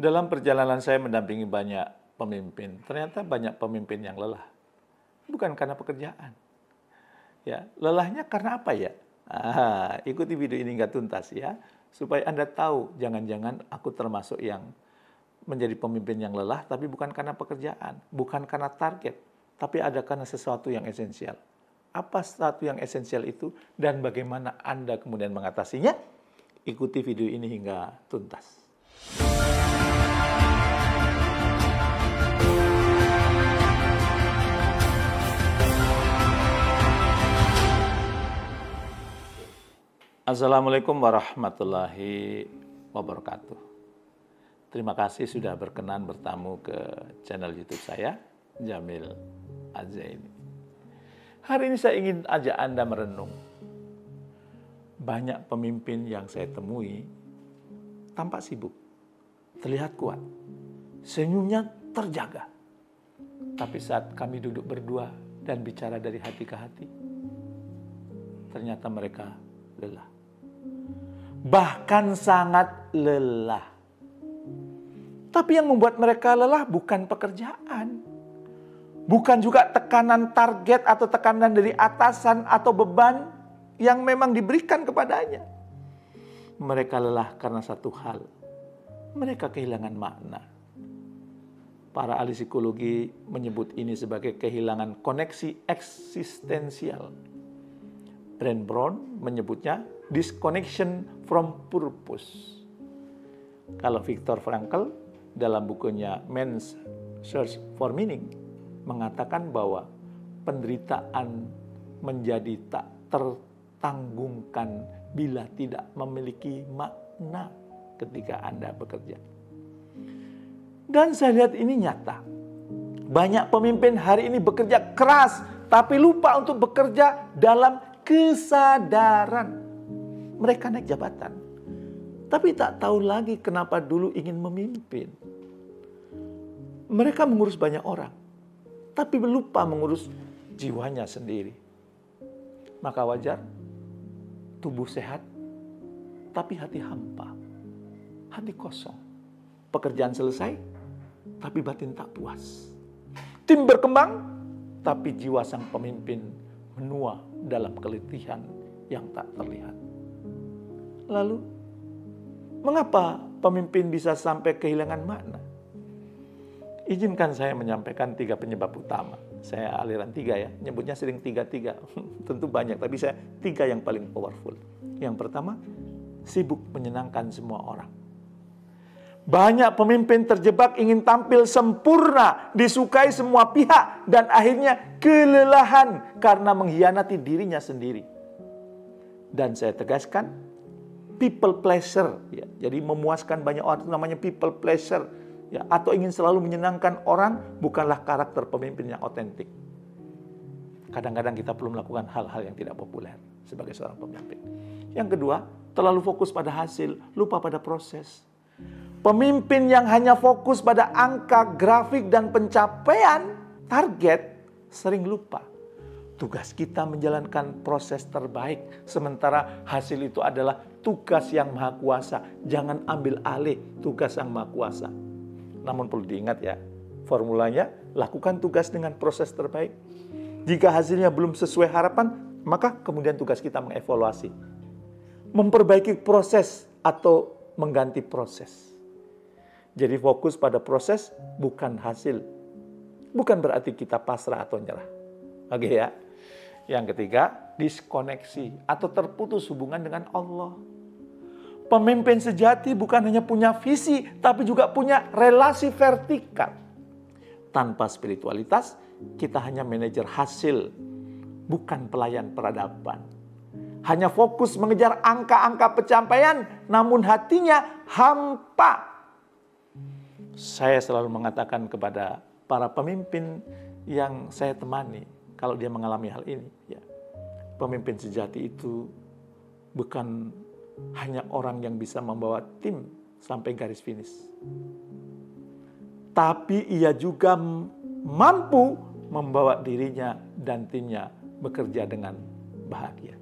Dalam perjalanan saya mendampingi banyak pemimpin, ternyata banyak pemimpin yang lelah. Bukan karena pekerjaan. Ya, lelahnya karena apa ya? Ikuti video ini hingga tuntas ya, supaya Anda tahu jangan-jangan aku termasuk yang menjadi pemimpin yang lelah, tapi bukan karena pekerjaan, bukan karena target, tapi ada karena sesuatu yang esensial. Apa sesuatu yang esensial itu dan bagaimana Anda kemudian mengatasinya? Ikuti video ini hingga tuntas. Assalamualaikum warahmatullahi wabarakatuh. Terima kasih sudah berkenan bertamu ke channel YouTube saya, Jamil Azaini. Hari ini saya ingin ajak Anda merenung. Banyak pemimpin yang saya temui tampak sibuk, terlihat kuat, senyumnya terjaga. Tapi saat kami duduk berdua dan bicara dari hati ke hati, ternyata mereka lelah. Bahkan sangat lelah. Tapi yang membuat mereka lelah bukan pekerjaan. Bukan juga tekanan target atau tekanan dari atasan atau beban yang memang diberikan kepadanya. Mereka lelah karena satu hal. Mereka kehilangan makna. Para ahli psikologi menyebut ini sebagai kehilangan koneksi eksistensial. Dan Brown menyebutnya disconnection from purpose. Kalau Viktor Frankl dalam bukunya Man's Search for Meaning mengatakan bahwa penderitaan menjadi tak tertanggungkan bila tidak memiliki makna ketika Anda bekerja. Dan saya lihat ini nyata. Banyak pemimpin hari ini bekerja keras tapi lupa untuk bekerja dalam kesadaran. Mereka naik jabatan, tapi tak tahu lagi kenapa dulu ingin memimpin. Mereka mengurus banyak orang, tapi lupa mengurus jiwanya sendiri. Maka wajar, tubuh sehat, tapi hati hampa, hati kosong. Pekerjaan selesai, tapi batin tak puas. Tim berkembang, tapi jiwa sang pemimpin menua dalam keletihan yang tak terlihat. Lalu, mengapa pemimpin bisa sampai kehilangan makna? Izinkan saya menyampaikan 3 penyebab utama. Saya aliran 3 ya, nyebutnya sering 3-3. Tentu banyak, tapi saya 3 yang paling powerful. Yang pertama, sibuk menyenangkan semua orang. Banyak pemimpin terjebak ingin tampil sempurna, disukai semua pihak, dan akhirnya kelelahan karena mengkhianati dirinya sendiri. Dan saya tegaskan, people pleasure, ya. Jadi memuaskan banyak orang itu namanya people pleasure, ya. Atau ingin selalu menyenangkan orang bukanlah karakter pemimpin yang otentik. Kadang-kadang kita perlu melakukan hal-hal yang tidak populer sebagai seorang pemimpin. Yang kedua, terlalu fokus pada hasil, lupa pada proses. Pemimpin yang hanya fokus pada angka, grafik, dan pencapaian target sering lupa. Tugas kita menjalankan proses terbaik, sementara hasil itu adalah tugas yang maha kuasa. Jangan ambil alih tugas yang maha kuasa. Namun perlu diingat ya, formulanya lakukan tugas dengan proses terbaik. Jika hasilnya belum sesuai harapan, maka kemudian tugas kita mengevaluasi. Memperbaiki proses atau mengganti proses. Jadi fokus pada proses, bukan hasil. Bukan berarti kita pasrah atau nyerah. Oke ya. Yang ketiga, diskoneksi atau terputus hubungan dengan Allah. Pemimpin sejati bukan hanya punya visi, tapi juga punya relasi vertikal. Tanpa spiritualitas, kita hanya manajer hasil, bukan pelayan peradaban. Hanya fokus mengejar angka-angka pencapaian, namun hatinya hampa. Saya selalu mengatakan kepada para pemimpin yang saya temani, kalau dia mengalami hal ini, ya, pemimpin sejati itu bukan hanya orang yang bisa membawa tim sampai garis finish, tapi ia juga mampu membawa dirinya dan timnya bekerja dengan bahagia.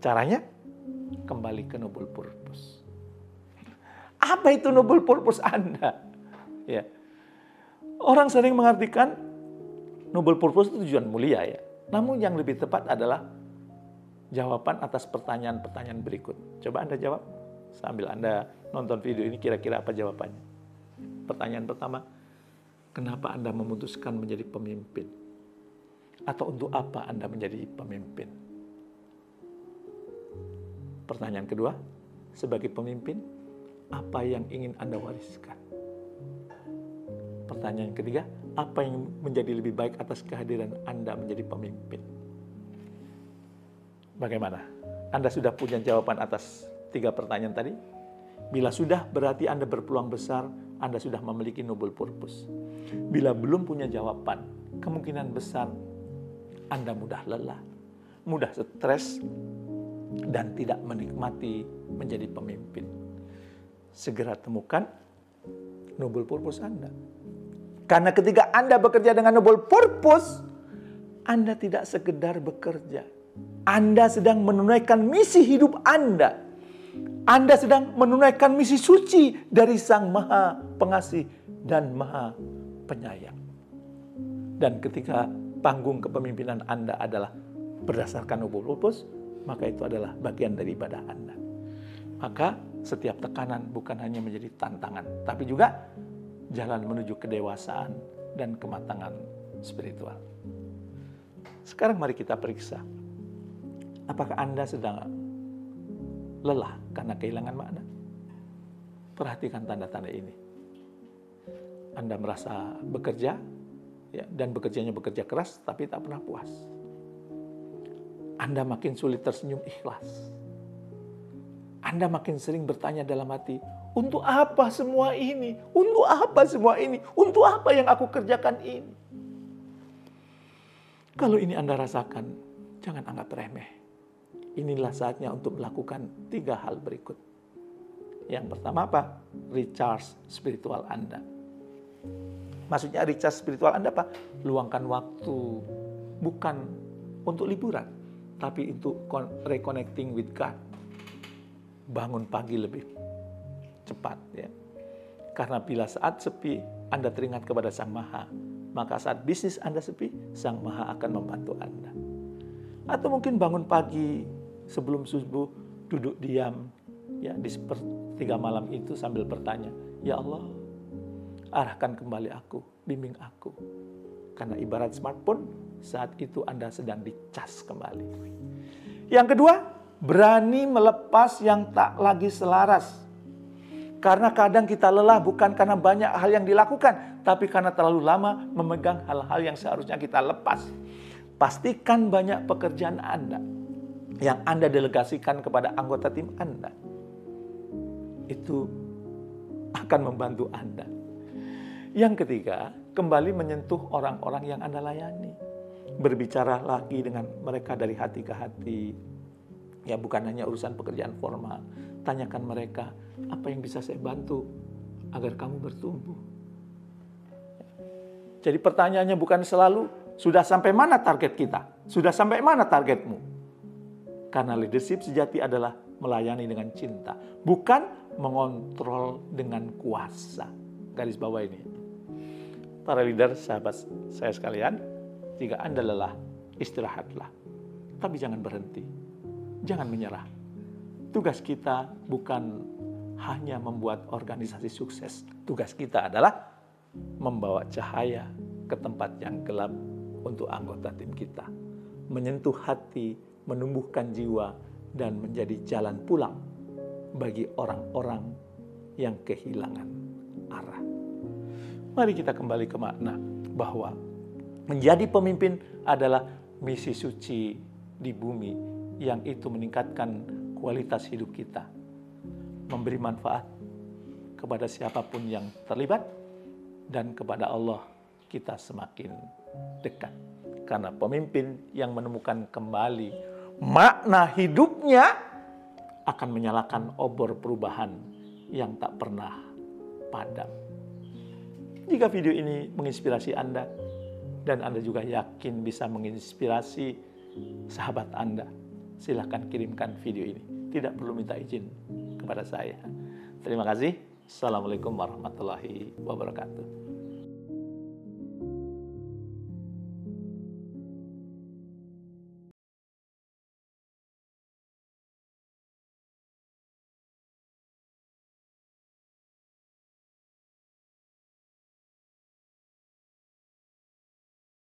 Caranya kembali ke noble purpose. Apa itu noble purpose Anda? Ya. Orang sering mengartikan noble purpose itu tujuan mulia ya. Namun yang lebih tepat adalah jawaban atas pertanyaan-pertanyaan berikut. Coba Anda jawab sambil Anda nonton video ini, kira-kira apa jawabannya. Pertanyaan pertama, kenapa Anda memutuskan menjadi pemimpin? Atau untuk apa Anda menjadi pemimpin? Pertanyaan kedua, sebagai pemimpin, apa yang ingin Anda wariskan? Pertanyaan ketiga, apa yang menjadi lebih baik atas kehadiran Anda menjadi pemimpin? Bagaimana? Anda sudah punya jawaban atas 3 pertanyaan tadi? Bila sudah, berarti Anda berpeluang besar Anda sudah memiliki noble purpose. Bila belum punya jawaban, kemungkinan besar Anda mudah lelah, mudah stres, dan tidak menikmati menjadi pemimpin. Segera temukan noble purpose Anda. Karena ketika Anda bekerja dengan noble purpose, Anda tidak sekedar bekerja. Anda sedang menunaikan misi hidup Anda. Anda sedang menunaikan misi suci dari Sang Maha Pengasih dan Maha Penyayang. Dan ketika panggung kepemimpinan Anda adalah berdasarkan noble purpose, maka itu adalah bagian dari ibadah Anda. Maka setiap tekanan bukan hanya menjadi tantangan, tapi juga jalan menuju kedewasaan dan kematangan spiritual. Sekarang mari kita periksa, apakah Anda sedang lelah karena kehilangan makna? Perhatikan tanda-tanda ini. Anda merasa bekerja, ya, dan bekerja keras, tapi tak pernah puas. Anda makin sulit tersenyum ikhlas. Anda makin sering bertanya dalam hati, untuk apa semua ini? Untuk apa semua ini? Untuk apa yang aku kerjakan ini? Kalau ini Anda rasakan, jangan anggap remeh. Inilah saatnya untuk melakukan 3 hal berikut. Yang pertama apa? Recharge spiritual Anda. Maksudnya recharge spiritual Anda apa? Luangkan waktu, bukan untuk liburan, tapi untuk reconnecting with God. Bangun pagi lebih cepat ya. Karena bila saat sepi Anda teringat kepada Sang Maha, maka saat bisnis Anda sepi, Sang Maha akan membantu Anda. Atau mungkin bangun pagi sebelum subuh, duduk diam ya di sepertiga malam itu sambil bertanya, ya Allah, arahkan kembali aku, bimbing aku. Karena ibarat smartphone, saat itu Anda sedang dicas kembali. Yang kedua, berani melepas yang tak lagi selaras. Karena kadang kita lelah bukan karena banyak hal yang dilakukan, tapi karena terlalu lama memegang hal-hal yang seharusnya kita lepas. Pastikan banyak pekerjaan Anda yang Anda delegasikan kepada anggota tim Anda. Itu akan membantu Anda. Yang ketiga, kembali menyentuh orang-orang yang Anda layani. Berbicara lagi dengan mereka dari hati ke hati. Ya, bukan hanya urusan pekerjaan formal. Tanyakan mereka, apa yang bisa saya bantu agar kamu bertumbuh. Jadi pertanyaannya bukan selalu, sudah sampai mana target kita? Sudah sampai mana targetmu? Karena leadership sejati adalah melayani dengan cinta. Bukan mengontrol dengan kuasa. Garis bawah ini. Para leader, sahabat saya sekalian, jika Anda lelah, istirahatlah. Tapi jangan berhenti. Jangan menyerah. Tugas kita bukan hanya membuat organisasi sukses. Tugas kita adalah membawa cahaya ke tempat yang gelap untuk anggota tim kita. Menyentuh hati, menumbuhkan jiwa, dan menjadi jalan pulang bagi orang-orang yang kehilangan arah. Mari kita kembali ke makna bahwa menjadi pemimpin adalah misi suci di bumi yang itu meningkatkan kualitas hidup kita, memberi manfaat kepada siapapun yang terlibat, dan kepada Allah kita semakin dekat. Karena pemimpin yang menemukan kembali makna hidupnya akan menyalakan obor perubahan yang tak pernah padam. Jika video ini menginspirasi Anda, dan Anda juga yakin bisa menginspirasi sahabat Anda, silakan kirimkan video ini. Tidak perlu minta izin kepada saya. Terima kasih. Assalamualaikum warahmatullahi wabarakatuh.